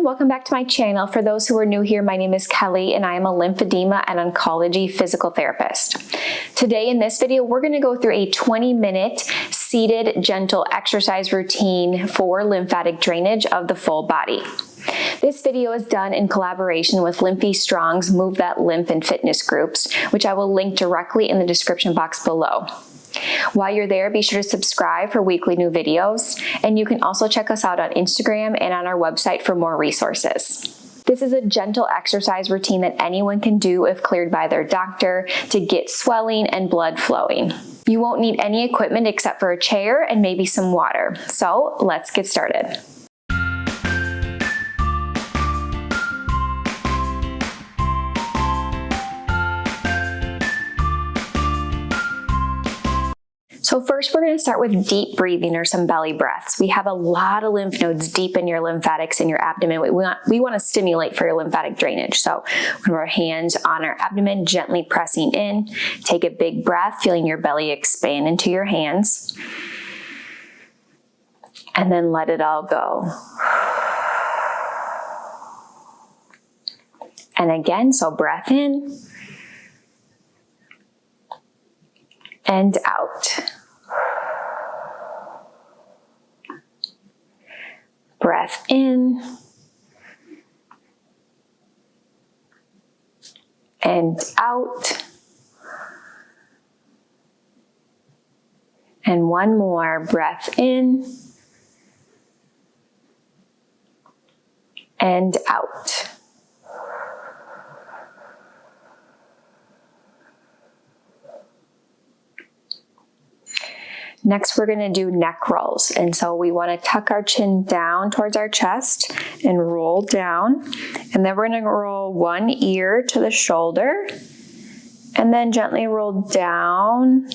welcome back to my channel. For those who are new here, my name is Kelly and I am a lymphedema and oncology physical therapist. Today in this video, we're going to go through a 20-minute seated gentle exercise routine for lymphatic drainage of the full body. This video is done in collaboration with Lymphie Strong's Move That Lymph and Fitness groups, which I will link directly in the description box below. While you're there, be sure to subscribe for weekly new videos, and you can also check us out on Instagram and on our website for more resources. This is a gentle exercise routine that anyone can do if cleared by their doctor to get swelling and blood flowing. You won't need any equipment except for a chair and maybe some water. So let's get started. So first we're going to start with deep breathing or some belly breaths. We have a lot of lymph nodes deep in your lymphatics in your abdomen. We want to stimulate for your lymphatic drainage. So we have our hands on our abdomen, gently pressing in. Take a big breath, feeling your belly expand into your hands. And then let it all go. And again, so breath in and out. Breath in and out. And one more, breath in and out. Next, we're going to do neck rolls. And so we want to tuck our chin down towards our chest and roll down. And then we're going to roll one ear to the shoulder and then gently roll down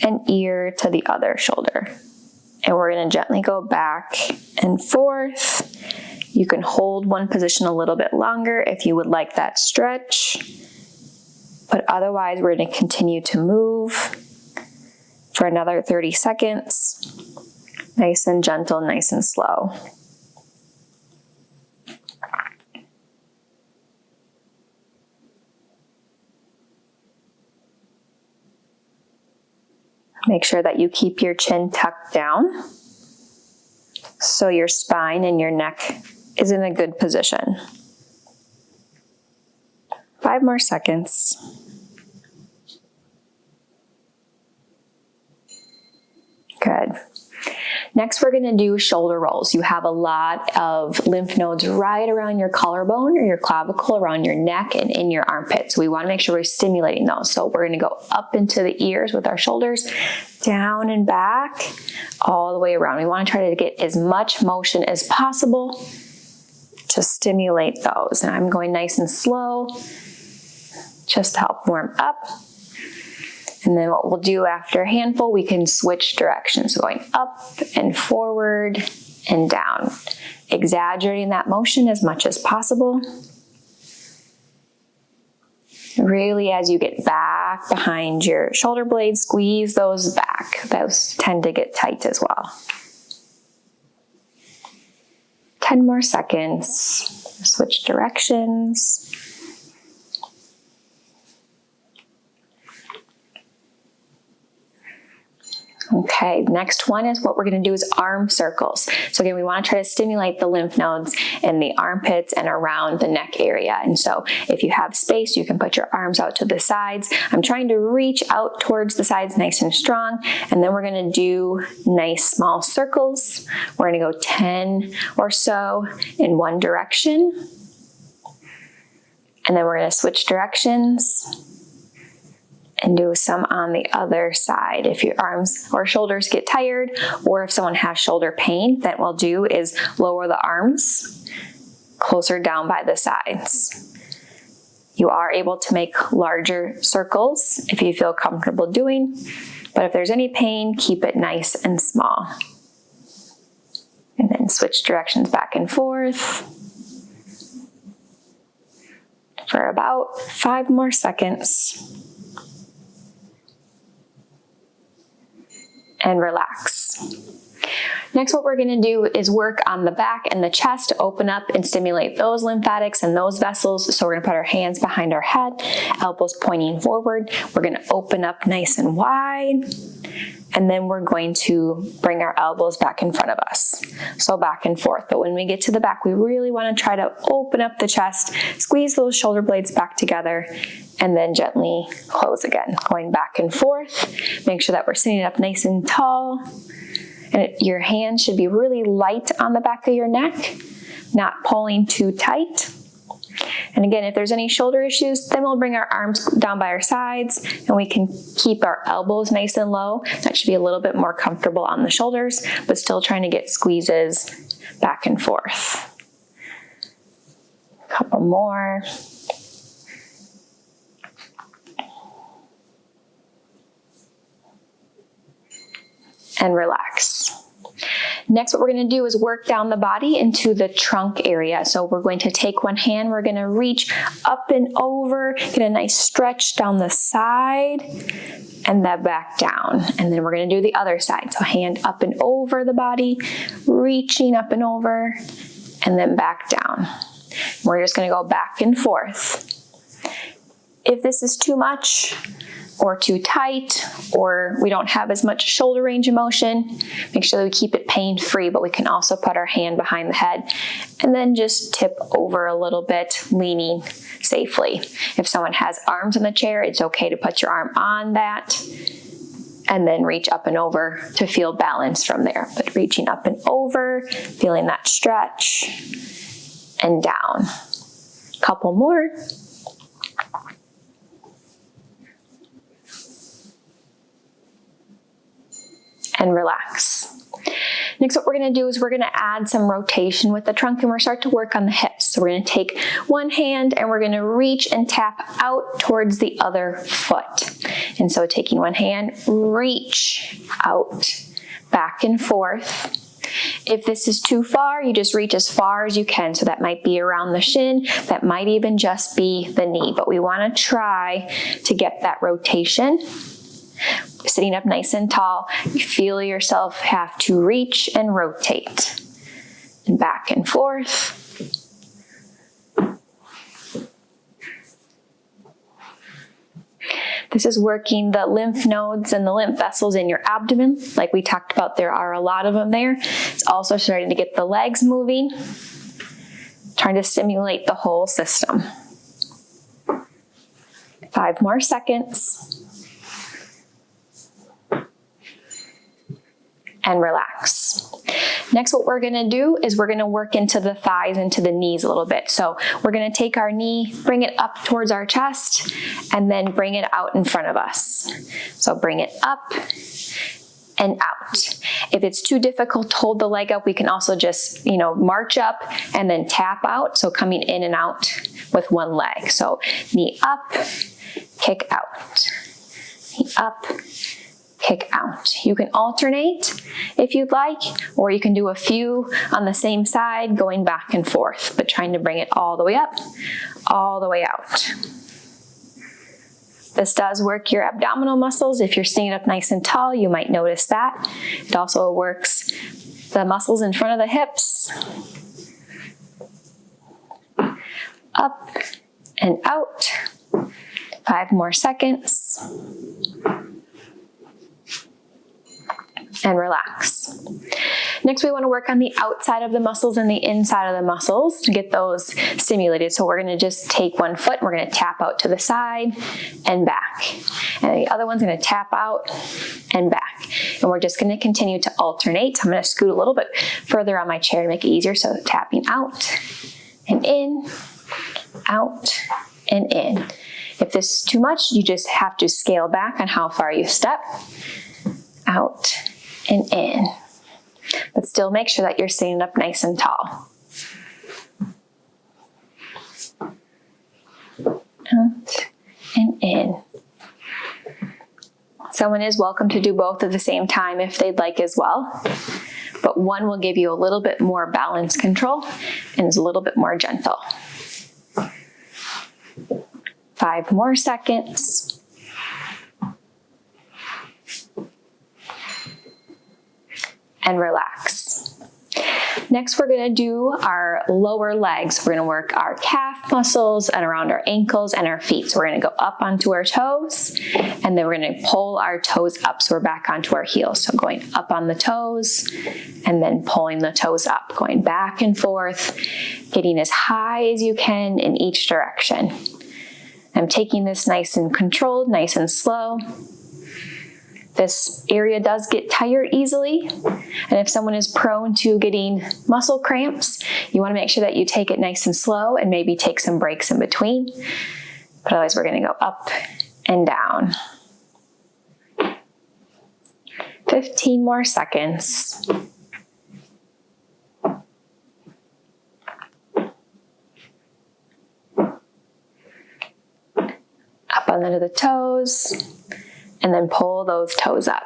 an ear to the other shoulder. And we're going to gently go back and forth. You can hold one position a little bit longer if you would like that stretch. But otherwise, we're going to continue to move for another 30 seconds. Nice and gentle, nice and slow. Make sure that you keep your chin tucked down so your spine and your neck is in a good position. 5 more seconds. Good. Next, we're going to do shoulder rolls. You have a lot of lymph nodes right around your collarbone or your clavicle, around your neck and in your armpits. So we want to make sure we're stimulating those. So we're going to go up into the ears with our shoulders, down and back, all the way around. We want to try to get as much motion as possible to stimulate those. And I'm going nice and slow just to help warm up. And then what we'll do after a handful, we can switch directions, going up and forward and down, exaggerating that motion as much as possible. Really, as you get back behind your shoulder blades, squeeze those back. Those tend to get tight as well. 10 more seconds. Switch directions. Okay, next one is what we're going to do is arm circles. So again, we want to try to stimulate the lymph nodes in the armpits and around the neck area. And so if you have space, you can put your arms out to the sides. I'm trying to reach out towards the sides nice and strong. And then we're going to do nice small circles. We're going to go 10 or so in one direction. And then we're going to switch directions and do some on the other side. If your arms or shoulders get tired, or if someone has shoulder pain, then what we'll do is lower the arms closer down by the sides. You are able to make larger circles if you feel comfortable doing, but if there's any pain, keep it nice and small. And then switch directions back and forth for about 5 more seconds. And relax. Next, what we're gonna do is work on the back and the chest to open up and stimulate those lymphatics and those vessels. So we're gonna put our hands behind our head, elbows pointing forward. We're gonna open up nice and wide. And then we're going to bring our elbows back in front of us. So back and forth. But when we get to the back, we really want to try to open up the chest, squeeze those shoulder blades back together, and then gently close again. Going back and forth. Make sure that we're sitting up nice and tall. And your hands should be really light on the back of your neck, not pulling too tight. And again, if there's any shoulder issues, then we'll bring our arms down by our sides and we can keep our elbows nice and low. That should be a little bit more comfortable on the shoulders, but still trying to get squeezes back and forth. A couple more. And relax. Next, what we're going to do is work down the body into the trunk area. So we're going to take one hand, we're going to reach up and over, get a nice stretch down the side, and then back down. And then we're going to do the other side. So hand up and over the body, reaching up and over, and then back down. We're just going to go back and forth. If this is too much, or too tight, or we don't have as much shoulder range of motion, make sure that we keep it pain-free, but we can also put our hand behind the head and then just tip over a little bit, leaning safely. If someone has arms in the chair, it's okay to put your arm on that and then reach up and over to feel balance from there. But reaching up and over, feeling that stretch, and down. Couple more. And relax. Next, what we're going to do is we're going to add some rotation with the trunk and we're start to work on the hips. So we're going to take one hand and we're going to reach and tap out towards the other foot. And so taking one hand, reach out, back and forth. If this is too far, you just reach as far as you can. So that might be around the shin, that might even just be the knee, but we want to try to get that rotation. Sitting up nice and tall, you feel yourself have to reach and rotate. And back and forth. This is working the lymph nodes and the lymph vessels in your abdomen. Like we talked about, there are a lot of them there. It's also starting to get the legs moving, trying to stimulate the whole system. 5 more seconds. And relax. Next, what we're gonna do is we're gonna work into the thighs, into the knees a little bit. So we're gonna take our knee, bring it up towards our chest, and then bring it out in front of us. So bring it up and out. If it's too difficult to hold the leg up, we can also just, march up and then tap out. So coming in and out with one leg. So knee up, kick out. Knee up, kick out. You can alternate if you'd like, or you can do a few on the same side going back and forth, but trying to bring it all the way up, all the way out. This does work your abdominal muscles. If you're sitting up nice and tall, you might notice that. It also works the muscles in front of the hips. Up and out. 5 more seconds. And relax. Next, we want to work on the outside of the muscles and the inside of the muscles to get those stimulated. So we're going to just take one foot, we're going to tap out to the side and back. And the other one's going to tap out and back. And we're just going to continue to alternate. So I'm going to scoot a little bit further on my chair to make it easier. So tapping out and in, out and in. If this is too much, you just have to scale back on how far you step. Out and in. But still make sure that you're sitting up nice and tall. Out and in. Someone is welcome to do both at the same time if they'd like as well. But one will give you a little bit more balance control and is a little bit more gentle. 5 more seconds. And relax. Next, we're gonna do our lower legs. We're gonna work our calf muscles and around our ankles and our feet. So we're gonna go up onto our toes, and then we're gonna pull our toes up. So we're back onto our heels. So going up on the toes, and then pulling the toes up, going back and forth, getting as high as you can in each direction. I'm taking this nice and controlled, nice and slow. This area does get tired easily, and if someone is prone to getting muscle cramps, you want to make sure that you take it nice and slow and maybe take some breaks in between. But otherwise, we're going to go up and down. 15 more seconds. Up under the toes, and then pull those toes up,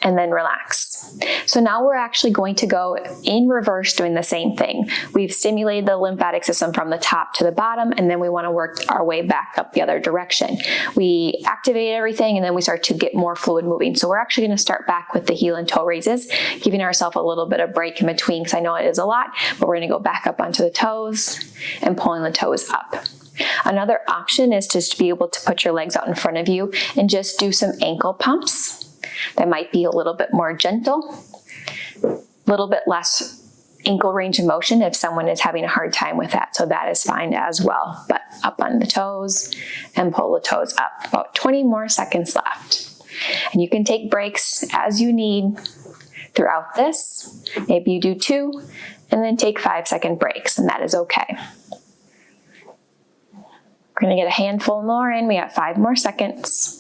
and then relax. So now we're actually going to go in reverse doing the same thing. We've stimulated the lymphatic system from the top to the bottom, and then we want to work our way back up the other direction. We activate everything, and then we start to get more fluid moving. So we're actually going to start back with the heel and toe raises, giving ourselves a little bit of break in between, because I know it is a lot, but we're going to go back up onto the toes and pulling the toes up. Another option is just to be able to put your legs out in front of you and just do some ankle pumps. That might be a little bit more gentle, a little bit less ankle range of motion if someone is having a hard time with that. So that is fine as well. But up on the toes and pull the toes up. About 20 more seconds left. And you can take breaks as you need throughout this. Maybe you do 2 and then take 5-second breaks, and that is okay. We're gonna get a handful more in. We got 5 more seconds.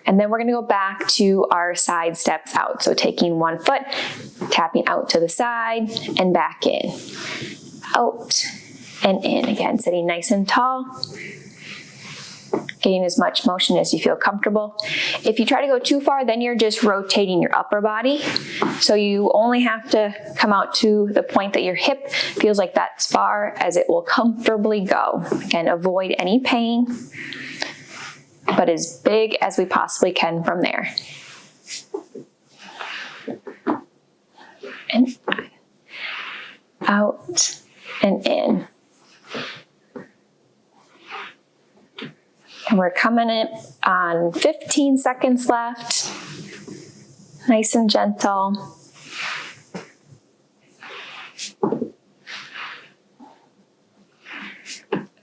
And then we're gonna go back to our side steps out. So taking one foot, tapping out to the side and back in. Out and in. Again, sitting nice and tall. Getting as much motion as you feel comfortable. If you try to go too far, then you're just rotating your upper body. So you only have to come out to the point that your hip feels like that's far as it will comfortably go. Again, avoid any pain, but as big as we possibly can from there. And out and in. And we're coming in on 15 seconds left. Nice and gentle.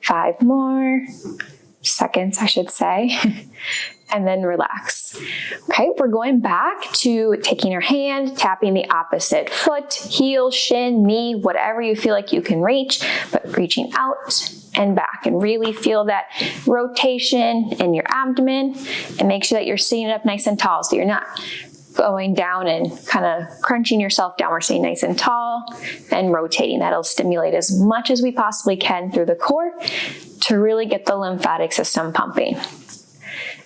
5 more seconds, I should say. And then relax. Okay, we're going back to taking your hand, tapping the opposite foot, heel, shin, knee, whatever you feel like you can reach, but reaching out and back, and really feel that rotation in your abdomen, and make sure that you're sitting up nice and tall so you're not going down and kind of crunching yourself down. We're staying nice and tall and rotating. That'll stimulate as much as we possibly can through the core to really get the lymphatic system pumping.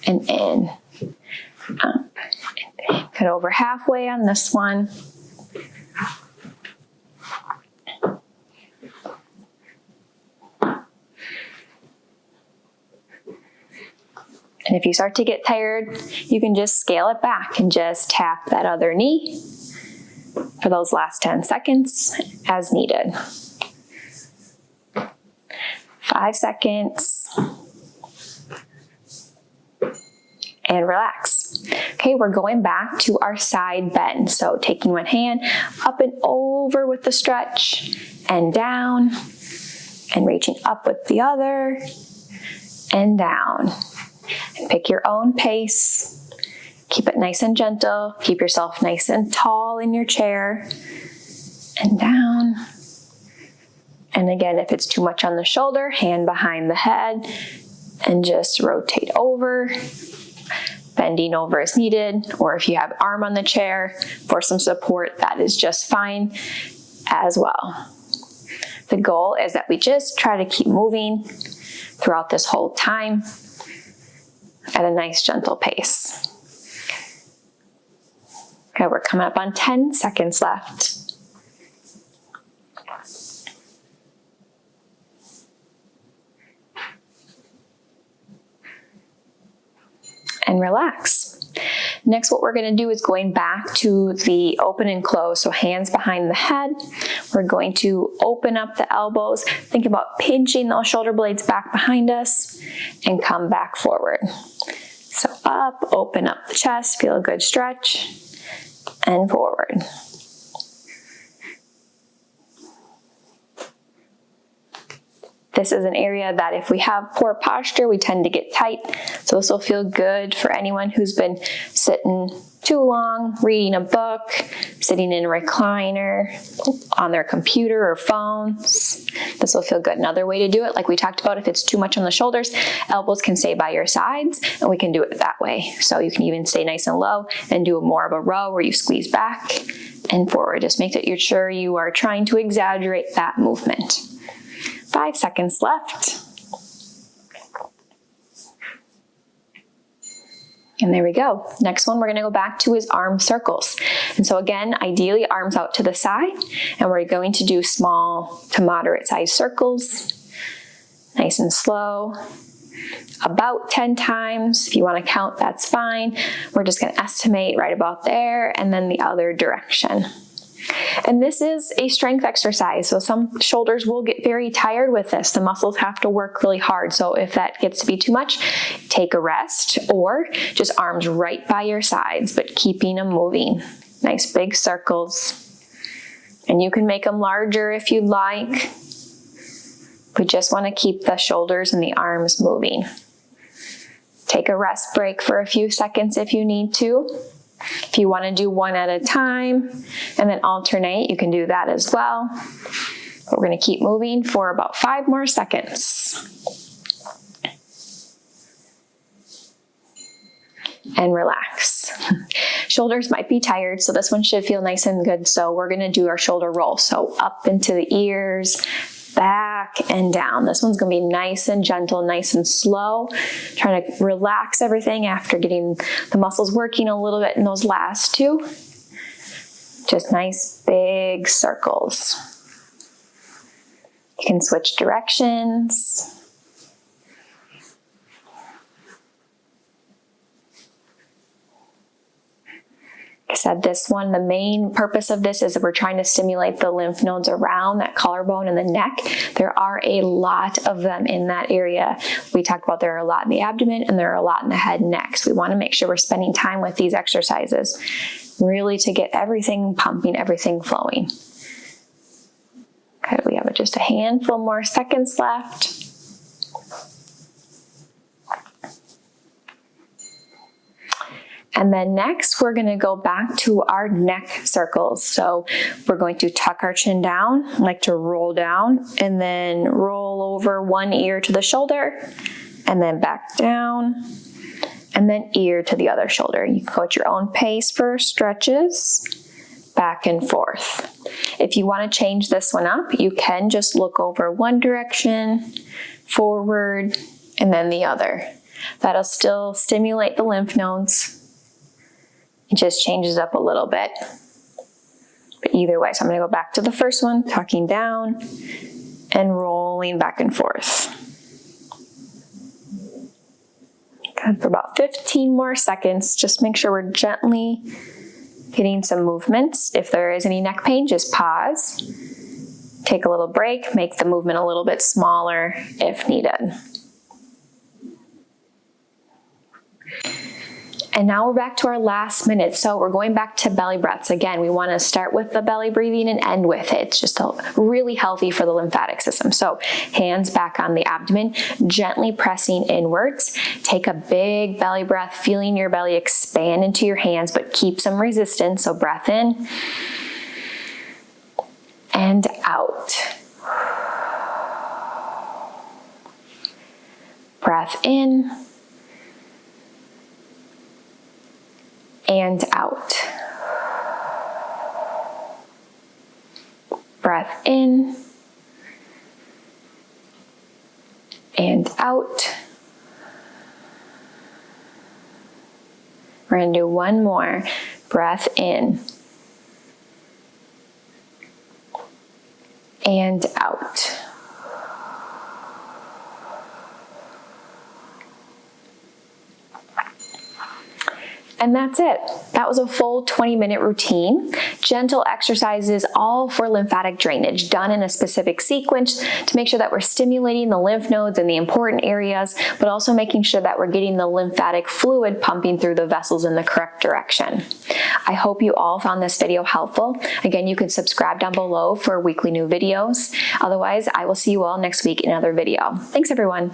And in, up, and in. Get over halfway on this one. And if you start to get tired, you can just scale it back and just tap that other knee for those last 10 seconds as needed. 5 seconds. And relax. Okay, we're going back to our side bend. So taking one hand up and over with the stretch, and down, and reaching up with the other, and down. And pick your own pace. Keep it nice and gentle. Keep yourself nice and tall in your chair. And down. And again, if it's too much on the shoulder, hand behind the head, and just rotate over. Bending over as needed, or if you have arm on the chair for some support, that is just fine as well. The goal is that we just try to keep moving throughout this whole time at a nice gentle pace. Okay, we're coming up on 10 seconds left. And relax. Next, what we're going to do is going back to the open and close, so hands behind the head. We're going to open up the elbows, think about pinching those shoulder blades back behind us, and come back forward. So up, open up the chest, feel a good stretch, and forward. This is an area that if we have poor posture, we tend to get tight. So this will feel good for anyone who's been sitting too long, reading a book, sitting in a recliner, on their computer or phones. This will feel good. Another way to do it, like we talked about, if it's too much on the shoulders, elbows can stay by your sides, and we can do it that way. So you can even stay nice and low and do more of a row where you squeeze back and forward. Just make sure you are trying to exaggerate that movement. 5 seconds left. And there we go. Next one we're going to go back to is arm circles. And so again, ideally arms out to the side, and we're going to do small to moderate size circles, nice and slow, about 10 times. If you want to count, that's fine. We're just going to estimate right about there, and then the other direction. And this is a strength exercise, so some shoulders will get very tired with this. The muscles have to work really hard, so if that gets to be too much, take a rest, or just arms right by your sides, but keeping them moving. Nice big circles. And you can make them larger if you'd like. We just want to keep the shoulders and the arms moving. Take a rest break for a few seconds if you need to. If you want to do one at a time and then alternate, you can do that as well. But we're going to keep moving for about 5 more seconds. And relax. Shoulders might be tired, so this one should feel nice and good. So we're going to do our shoulder roll. So up into the ears, back and down. This one's going to be nice and gentle, nice and slow. Trying to relax everything after getting the muscles working a little bit in those last 2. Just nice big circles. You can switch directions. Like I said, this one, the main purpose of this is that we're trying to stimulate the lymph nodes around that collarbone and the neck. There are a lot of them in that area. We talked about there are a lot in the abdomen and there are a lot in the head and neck. So we want to make sure we're spending time with these exercises, really to get everything pumping, everything flowing. Okay, we have just a handful more seconds left. And then next, we're going to go back to our neck circles. So we're going to tuck our chin down, like to roll down, and then roll over one ear to the shoulder, and then back down, and then ear to the other shoulder. You can go at your own pace for stretches, back and forth. If you want to change this one up, you can just look over one direction, forward, and then the other. That'll still stimulate the lymph nodes. It just changes up a little bit. But either way, so I'm going to go back to the first one, tucking down and rolling back and forth. Good, for about 15 more seconds. Just make sure we're gently getting some movements. If there is any neck pain, just pause. Take a little break, make the movement a little bit smaller if needed. And now we're back to our last minute. So we're going back to belly breaths. Again, we want to start with the belly breathing and end with it. It's just really healthy for the lymphatic system. So hands back on the abdomen, gently pressing inwards. Take a big belly breath, feeling your belly expand into your hands, but keep some resistance. So breath in and out. Breath in and out. Breath in and out. We're going to do one more. Breath in and out. And that's it. That was a full 20-minute routine. Gentle exercises, all for lymphatic drainage, done in a specific sequence to make sure that we're stimulating the lymph nodes in the important areas, but also making sure that we're getting the lymphatic fluid pumping through the vessels in the correct direction. I hope you all found this video helpful. Again, you can subscribe down below for weekly new videos. Otherwise, I will see you all next week in another video. Thanks, everyone.